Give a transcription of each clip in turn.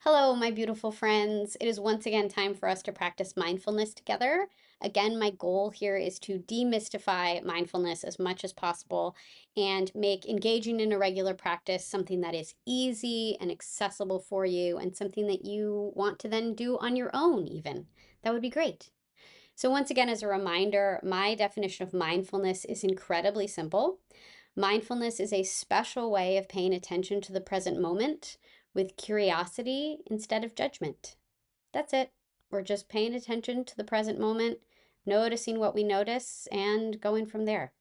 Hello, my beautiful friends. It is once again time for us to practice mindfulness together. Again, my goal here is to demystify mindfulness as much as possible and make engaging in a regular practice something that is easy and accessible for you and something that you want to then do on your own, even. That would be great. So, once again, as a reminder, my definition of mindfulness is incredibly simple. Mindfulness is a special way of paying attention to the present moment with curiosity instead of judgment. That's it. We're just paying attention to the present moment, noticing what we notice, and going from there.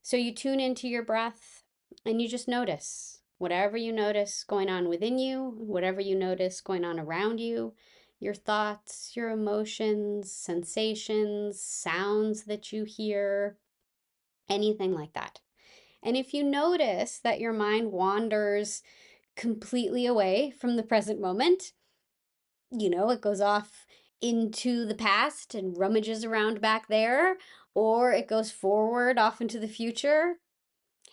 So you tune into your breath and you just notice whatever you notice going on within you, whatever you notice going on around you, your thoughts, your emotions, sensations, sounds that you hear, anything like that. And if you notice that your mind wanders completely away from the present moment, it goes off into the past and rummages around back there, or it goes forward off into the future.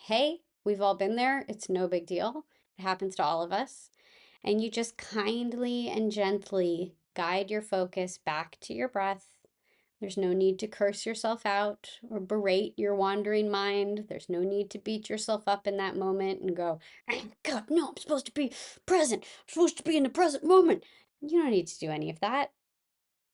Hey, we've all been there. It's no big deal. It happens to all of us. And you just kindly and gently guide your focus back to your breath. There's no need to curse yourself out or berate your wandering mind. There's no need to beat yourself up in that moment and go, "Oh, God, no, I'm supposed to be present. I'm supposed to be in the present moment." You don't need to do any of that.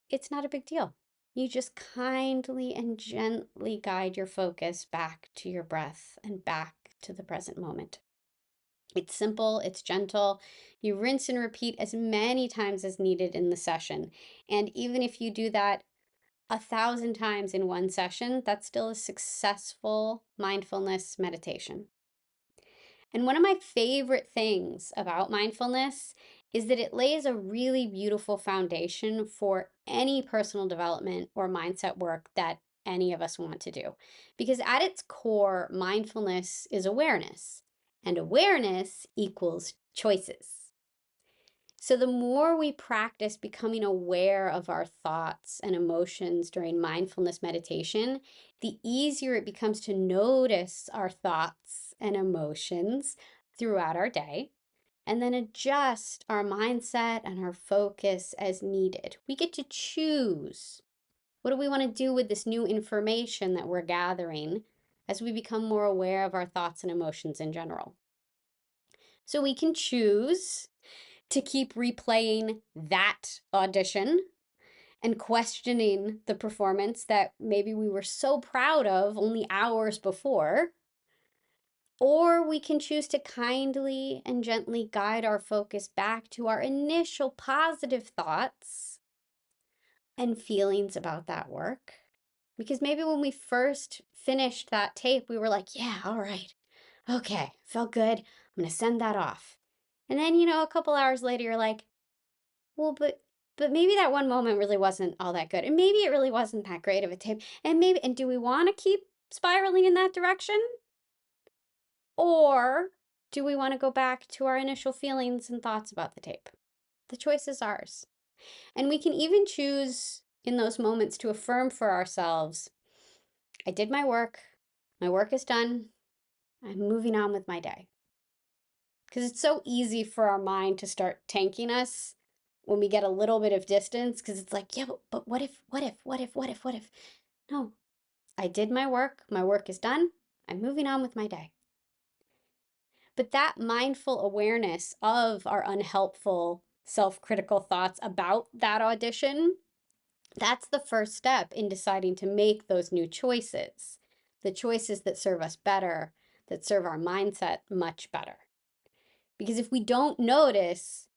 It's not a big deal. You just kindly and gently guide your focus back to your breath and back to the present moment. It's simple, it's gentle. You rinse and repeat as many times as needed in the session. And even if you do that 1,000 times in one session, that's still a successful mindfulness meditation. And one of my favorite things about mindfulness is that it lays a really beautiful foundation for any personal development or mindset work that any of us want to do. Because at its core, mindfulness is awareness, and awareness equals choices. So, the more we practice becoming aware of our thoughts and emotions during mindfulness meditation, the easier it becomes to notice our thoughts and emotions throughout our day and then adjust our mindset and our focus as needed. We get to choose what do we want to do with this new information that we're gathering as we become more aware of our thoughts and emotions in general. So, we can choose to keep replaying that audition and questioning the performance that maybe we were so proud of only hours before. Or we can choose to kindly and gently guide our focus back to our initial positive thoughts and feelings about that work. Because maybe when we first finished that tape, we were like, yeah, all right, okay, felt good. I'm going to send that off. And then, a couple hours later, you're like, well, but maybe that one moment really wasn't all that good. And maybe it really wasn't that great of a tape. And do we want to keep spiraling in that direction? Or do we want to go back to our initial feelings and thoughts about the tape? The choice is ours. And we can even choose in those moments to affirm for ourselves, I did my work is done, I'm moving on with my day. Because it's so easy for our mind to start tanking us when we get a little bit of distance, because it's like, yeah, but what if, what if, what if, what if, what if? No, I did my work is done, I'm moving on with my day. But that mindful awareness of our unhelpful self-critical thoughts about that audition, that's the first step in deciding to make those new choices, the choices that serve us better, that serve our mindset much better. Because if we don't notice,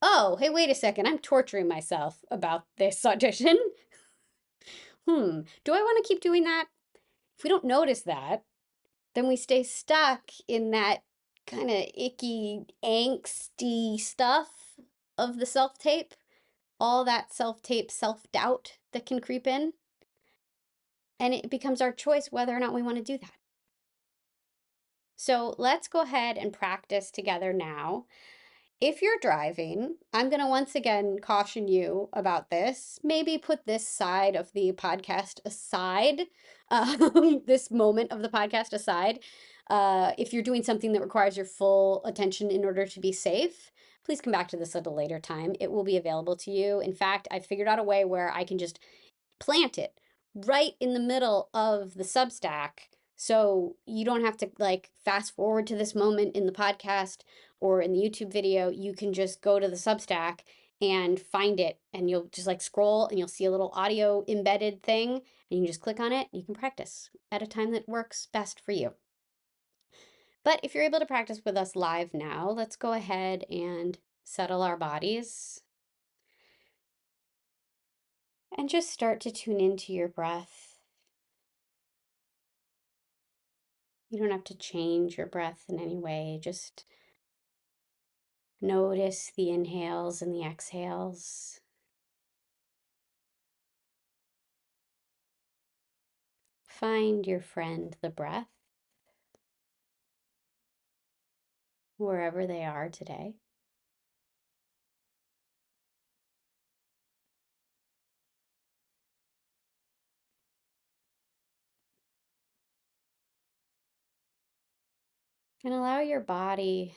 oh, hey, wait a second, I'm torturing myself about this audition. Do I want to keep doing that? If we don't notice that, then we stay stuck in that kind of icky, angsty stuff of the self tape, all that self tape, self doubt that can creep in. And it becomes our choice whether or not we want to do that. So let's go ahead and practice together now. If you're driving, I'm going to once again caution you about this. Maybe put this side of the podcast aside, this moment of the podcast aside, if you're doing something that requires your full attention in order to be safe. please come back to this at a later time. It will be available to you. In fact, I figured out a way where I can just plant it right in the middle of the Substack. So you don't have to like fast forward to this moment in the podcast or in the YouTube video. You can just go to the Substack and find it, and you'll just like scroll and you'll see a little audio embedded thing, and you can just click on it and you can practice at a time that works best for you. But if you're able to practice with us live now, let's go ahead and settle our bodies and just start to tune into your breath. You don't have to change your breath in any way. Just notice the inhales and the exhales. Find your friend, the breath, wherever they are today. And allow your body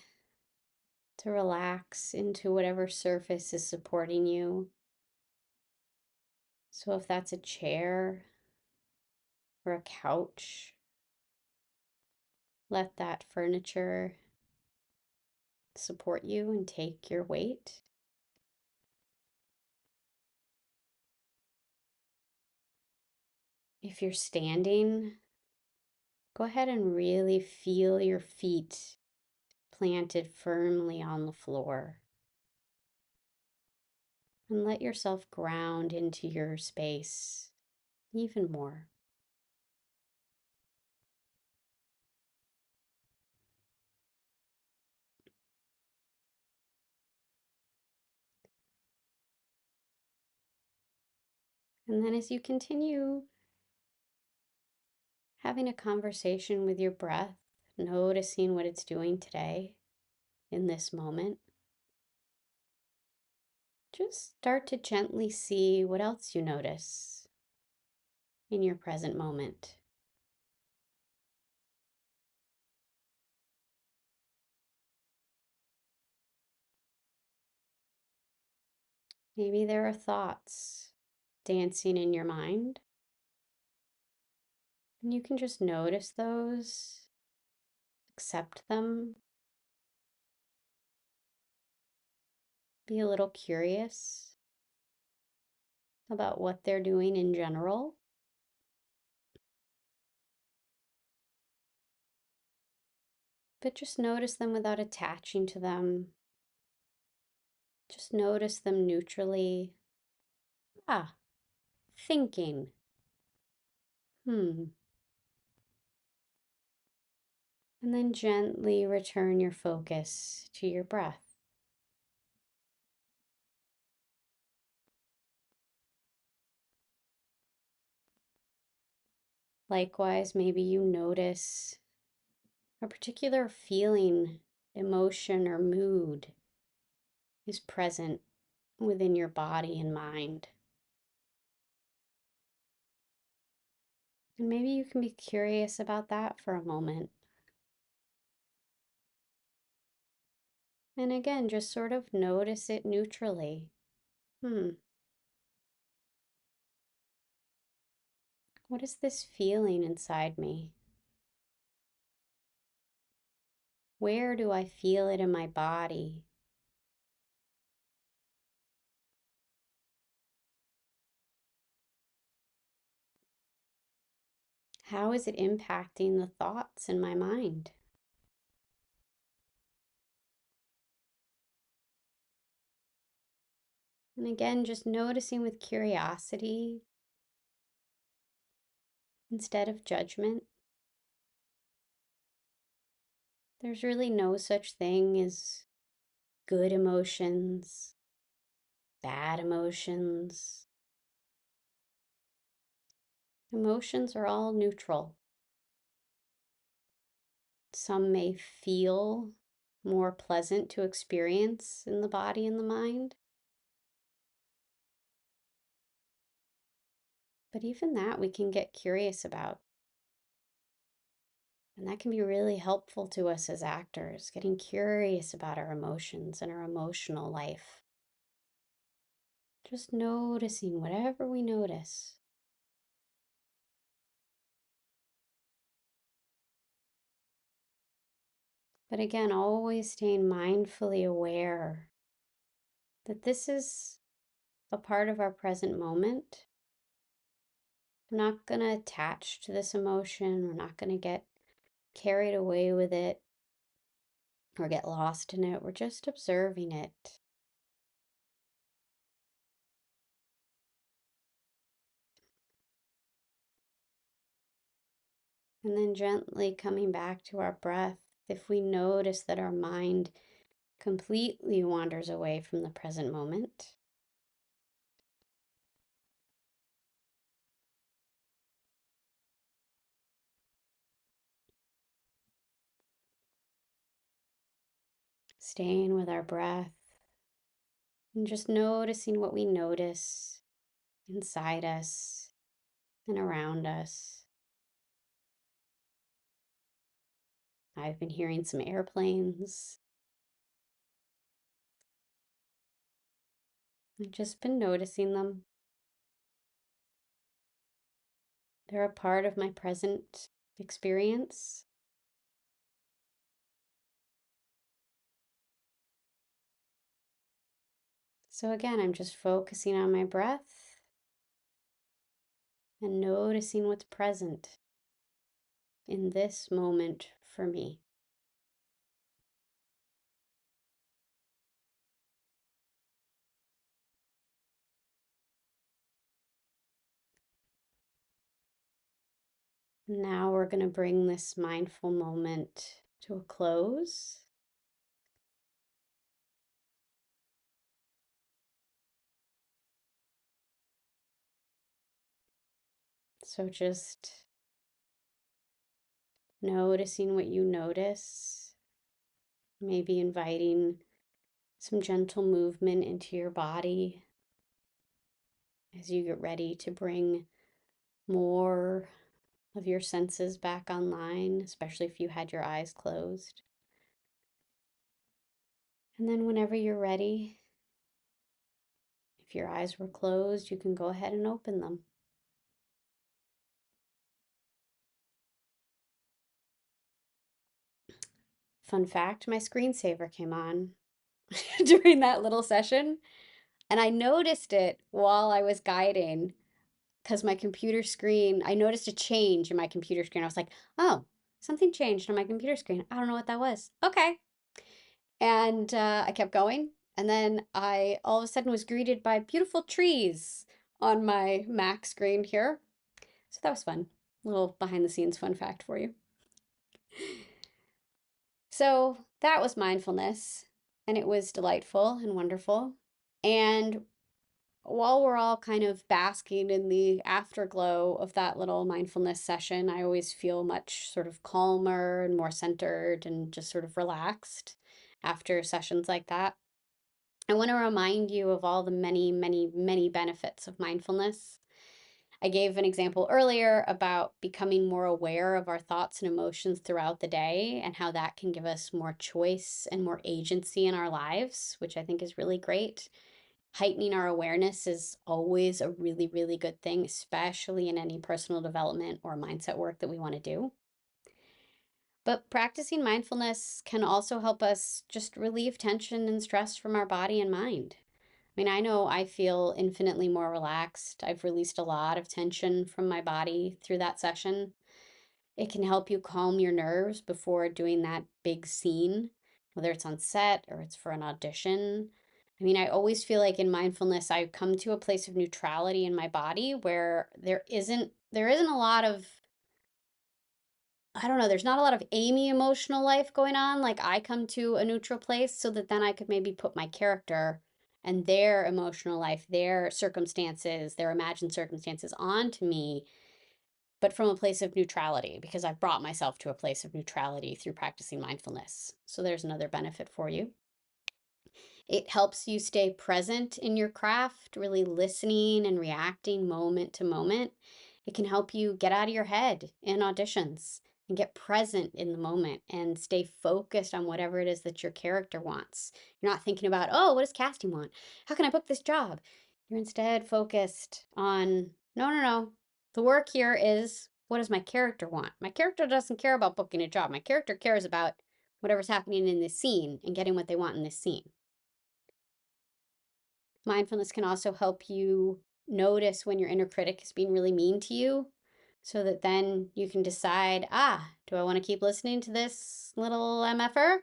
to relax into whatever surface is supporting you. So if that's a chair or a couch, let that furniture support you and take your weight. If you're standing, go ahead and really feel your feet planted firmly on the floor. And let yourself ground into your space even more. And then as you continue having a conversation with your breath, noticing what it's doing today in this moment, just start to gently see what else you notice in your present moment. Maybe there are thoughts dancing in your mind, and you can just notice those, accept them, be a little curious about what they're doing in general. But just notice them without attaching to them. Just notice them neutrally. Ah, thinking. And then gently return your focus to your breath. Likewise, maybe you notice a particular feeling, emotion, or mood is present within your body and mind. And maybe you can be curious about that for a moment. And again, just sort of notice it neutrally. What is this feeling inside me? Where do I feel it in my body? How is it impacting the thoughts in my mind? And again, just noticing with curiosity instead of judgment. There's really no such thing as good emotions, bad emotions. Emotions are all neutral. Some may feel more pleasant to experience in the body and the mind. But even that we can get curious about. And that can be really helpful to us as actors, getting curious about our emotions and our emotional life. Just noticing whatever we notice. But again, always staying mindfully aware that this is a part of our present moment. We're not going to attach to this emotion. We're not going to get carried away with it or get lost in it. We're just observing it. And then gently coming back to our breath. If we notice that our mind completely wanders away from the present moment, staying with our breath and just noticing what we notice inside us and around us. I've been hearing some airplanes. I've just been noticing them. They're a part of my present experience. So again, I'm just focusing on my breath and noticing what's present in this moment for me. Now we're going to bring this mindful moment to a close. So just noticing what you notice, maybe inviting some gentle movement into your body as you get ready to bring more of your senses back online, especially if you had your eyes closed. And then whenever you're ready, if your eyes were closed, you can go ahead and open them. Fun fact, my screensaver came on during that little session, and I noticed it while I was guiding because my computer screen, I noticed a change in my computer screen. I was like, oh, something changed on my computer screen. I don't know what that was. Okay. And I kept going. And then I all of a sudden was greeted by beautiful trees on my Mac screen here. So that was fun. Little behind the scenes fun fact for you. So that was mindfulness, and it was delightful and wonderful. And while we're all kind of basking in the afterglow of that little mindfulness session, I always feel much sort of calmer and more centered and just sort of relaxed after sessions like that. I want to remind you of all the many, many, many benefits of mindfulness. I gave an example earlier about becoming more aware of our thoughts and emotions throughout the day and how that can give us more choice and more agency in our lives, which I think is really great. Heightening our awareness is always a really, really good thing, especially in any personal development or mindset work that we want to do. But practicing mindfulness can also help us just relieve tension and stress from our body and mind. I mean, I know I feel infinitely more relaxed. I've released a lot of tension from my body through that session. It can help you calm your nerves before doing that big scene, whether it's on set or it's for an audition. I mean, I always feel like in mindfulness, I come to a place of neutrality in my body where there isn't a lot of, I don't know, there's not a lot of Amy emotional life going on. Like I come to a neutral place so that then I could maybe put my character and their emotional life, their circumstances, their imagined circumstances onto me, but from a place of neutrality because I've brought myself to a place of neutrality through practicing mindfulness. So there's another benefit for you. It helps you stay present in your craft, really listening and reacting moment to moment. It can help you get out of your head in auditions and get present in the moment and stay focused on whatever it is that your character wants. You're not thinking about, oh, what does casting want? How can I book this job? You're instead focused on, no, no, no. The work here is, what does my character want? My character doesn't care about booking a job. My character cares about whatever's happening in this scene and getting what they want in this scene. Mindfulness can also help you notice when your inner critic is being really mean to you, so that then you can decide, do I want to keep listening to this little MFer?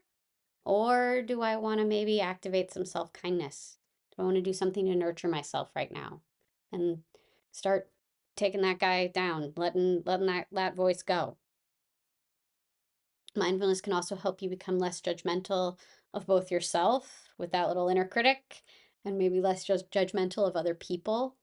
Or do I want to maybe activate some self-kindness? Do I want to do something to nurture myself right now? And start taking that guy down, letting that voice go. Mindfulness can also help you become less judgmental of both yourself with that little inner critic, and maybe less just judgmental of other people.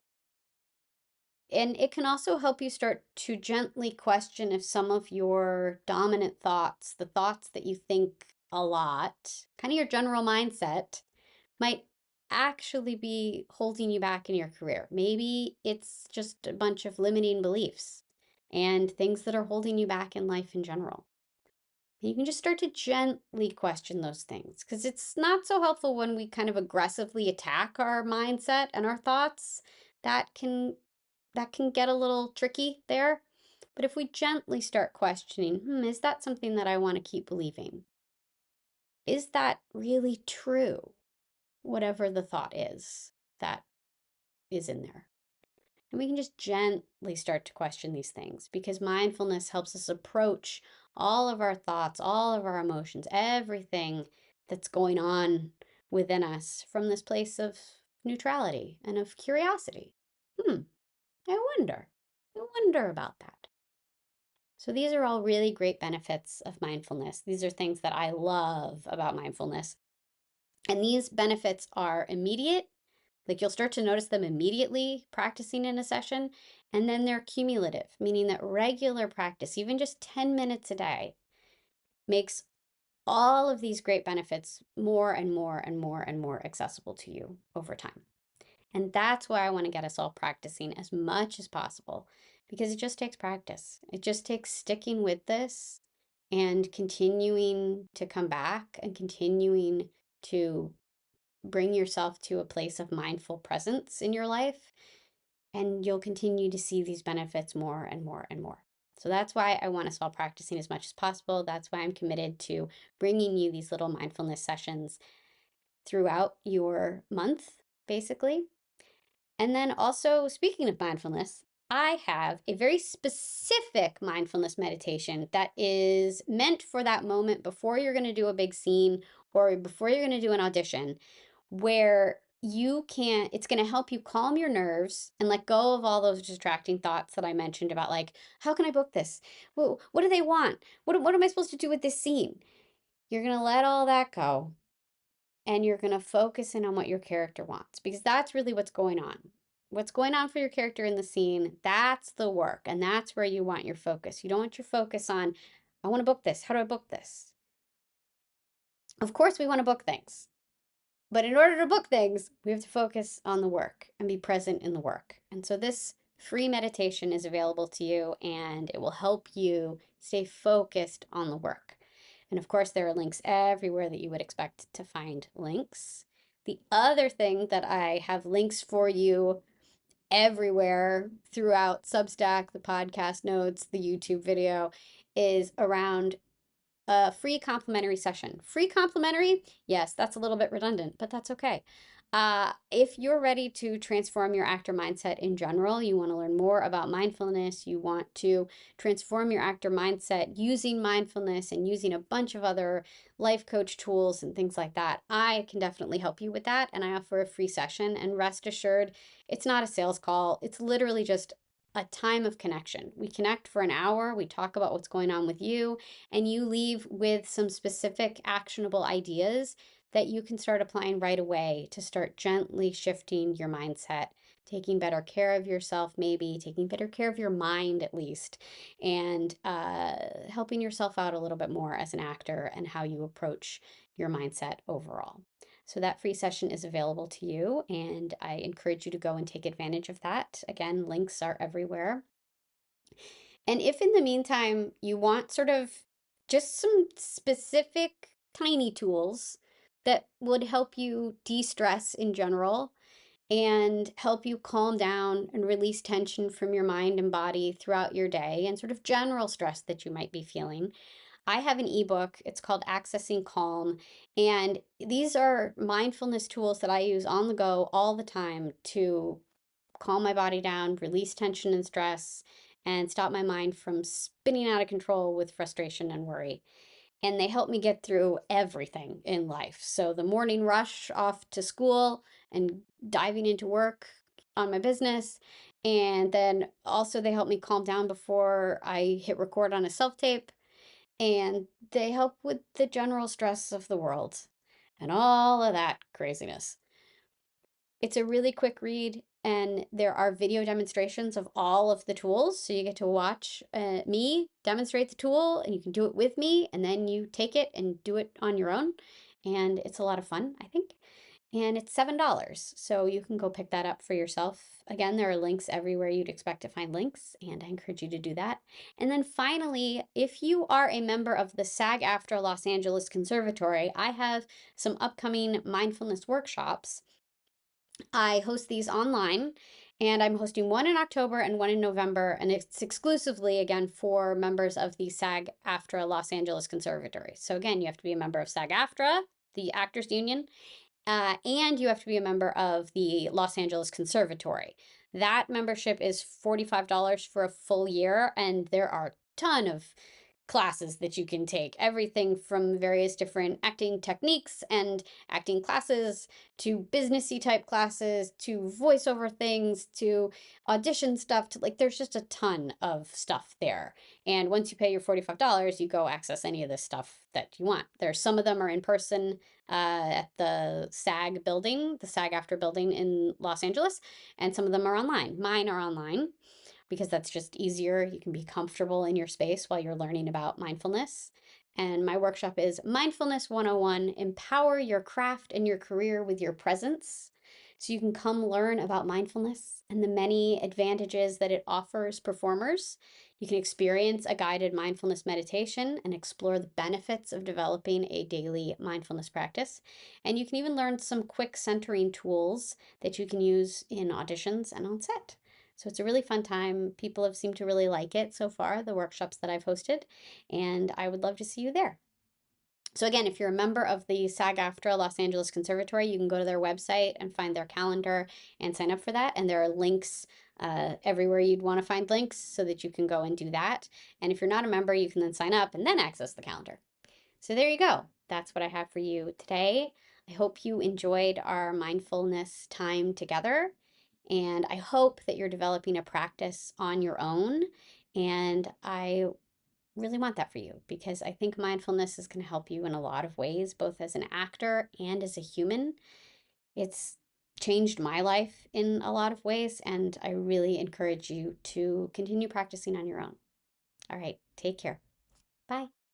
And it can also help you start to gently question if some of your dominant thoughts, the thoughts that you think a lot, kind of your general mindset, might actually be holding you back in your career. Maybe it's just a bunch of limiting beliefs and things that are holding you back in life in general. You can just start to gently question those things, because it's not so helpful when we kind of aggressively attack our mindset and our thoughts. That can get a little tricky there. But if we gently start questioning, is that something that I want to keep believing? Is that really true? Whatever the thought is that is in there. And we can just gently start to question these things, because mindfulness helps us approach all of our thoughts, all of our emotions, everything that's going on within us from this place of neutrality and of curiosity. I wonder. I wonder about that. So these are all really great benefits of mindfulness. These are things that I love about mindfulness. And these benefits are immediate, like you'll start to notice them immediately practicing in a session, and then they're cumulative, meaning that regular practice, even just 10 minutes a day, makes all of these great benefits more and more and more and more accessible to you over time. And that's why I want to get us all practicing as much as possible, because it just takes practice. It just takes sticking with this and continuing to come back and continuing to bring yourself to a place of mindful presence in your life. And you'll continue to see these benefits more and more and more. So that's why I want us all practicing as much as possible. That's why I'm committed to bringing you these little mindfulness sessions throughout your month, basically. And then also, speaking of mindfulness, I have a very specific mindfulness meditation that is meant for that moment before you're going to do a big scene or before you're going to do an audition, where it's going to help you calm your nerves and let go of all those distracting thoughts that I mentioned about, like, how can I book this? Well, what do they want? What am I supposed to do with this scene? You're going to let all that go, and you're going to focus in on what your character wants, because that's really what's going on. What's going on for your character in the scene, that's the work, and that's where you want your focus. You don't want your focus on, I want to book this. How do I book this? Of course, we want to book things. But in order to book things, we have to focus on the work and be present in the work. And so this free meditation is available to you, and it will help you stay focused on the work. And of course, there are links everywhere that you would expect to find links. The other thing that I have links for you everywhere throughout Substack, the podcast notes, the YouTube video, is around a free complimentary session. Free complimentary? Yes, that's a little bit redundant, but that's okay. If you're ready to transform your actor mindset in general, you want to learn more about mindfulness, you want to transform your actor mindset using mindfulness and using a bunch of other life coach tools and things like that, I can definitely help you with that. And I offer a free session. And rest assured, it's not a sales call. It's literally just a time of connection. We connect for an hour, we talk about what's going on with you, and you leave with some specific actionable ideas that you can start applying right away to start gently shifting your mindset, taking better care of yourself, maybe taking better care of your mind at least, and helping yourself out a little bit more as an actor and how you approach your mindset overall. So that free session is available to you, and I encourage you to go and take advantage of that. Again, links are everywhere. And if in the meantime you want sort of just some specific tiny tools that would help you de stress in general and help you calm down and release tension from your mind and body throughout your day and sort of general stress that you might be feeling, I have an ebook. It's called Accessing Calm. And these are mindfulness tools that I use on the go all the time to calm my body down, release tension and stress, and stop my mind from spinning out of control with frustration and worry. And they help me get through everything in life. So the morning rush off to school and diving into work on my business. And then also they help me calm down before I hit record on a self tape. And they help with the general stress of the world and all of that craziness. It's a really quick read, and there are video demonstrations of all of the tools. So you get to watch me demonstrate the tool, and you can do it with me, and then you take it and do it on your own. And it's a lot of fun, I think. And it's $7. So you can go pick that up for yourself. Again, there are links everywhere you'd expect to find links, and I encourage you to do that. And then finally, if you are a member of the SAG-AFTRA Los Angeles Conservatory, I have some upcoming mindfulness workshops. I host these online, and I'm hosting one in October and one in November, and it's exclusively, again, for members of the SAG-AFTRA Los Angeles Conservatory. So again, you have to be a member of SAG-AFTRA, the Actors Union, and you have to be a member of the Los Angeles Conservatory. That membership is $45 for a full year, and there are a ton of classes that you can take. Everything from various different acting techniques and acting classes to businessy type classes to voiceover things to audition stuff to like there's just a ton of stuff there. And once you pay your $45, you go access any of this stuff that you want. There's some of them are in person at the SAG building, the SAG-AFTRA building in Los Angeles, and some of them are online. Mine are online because that's just easier. You can be comfortable in your space while you're learning about mindfulness. And my workshop is Mindfulness 101, Empower Your Craft and Your Career with Your Presence. So you can come learn about mindfulness and the many advantages that it offers performers. You can experience a guided mindfulness meditation and explore the benefits of developing a daily mindfulness practice. And you can even learn some quick centering tools that you can use in auditions and on set. So it's a really fun time. People have seemed to really like it so far, the workshops that I've hosted, and I would love to see you there. So again, if you're a member of the SAG-AFTRA Los Angeles Conservatory, you can go to their website and find their calendar and sign up for that. And there are links everywhere you'd want to find links so that you can go and do that. And if you're not a member, you can then sign up and then access the calendar. So there you go. That's what I have for you today. I hope you enjoyed our mindfulness time together. And I hope that you're developing a practice on your own. And I really want that for you because I think mindfulness is going to help you in a lot of ways, both as an actor and as a human. It's changed my life in a lot of ways, and I really encourage you to continue practicing on your own. All right, take care. Bye.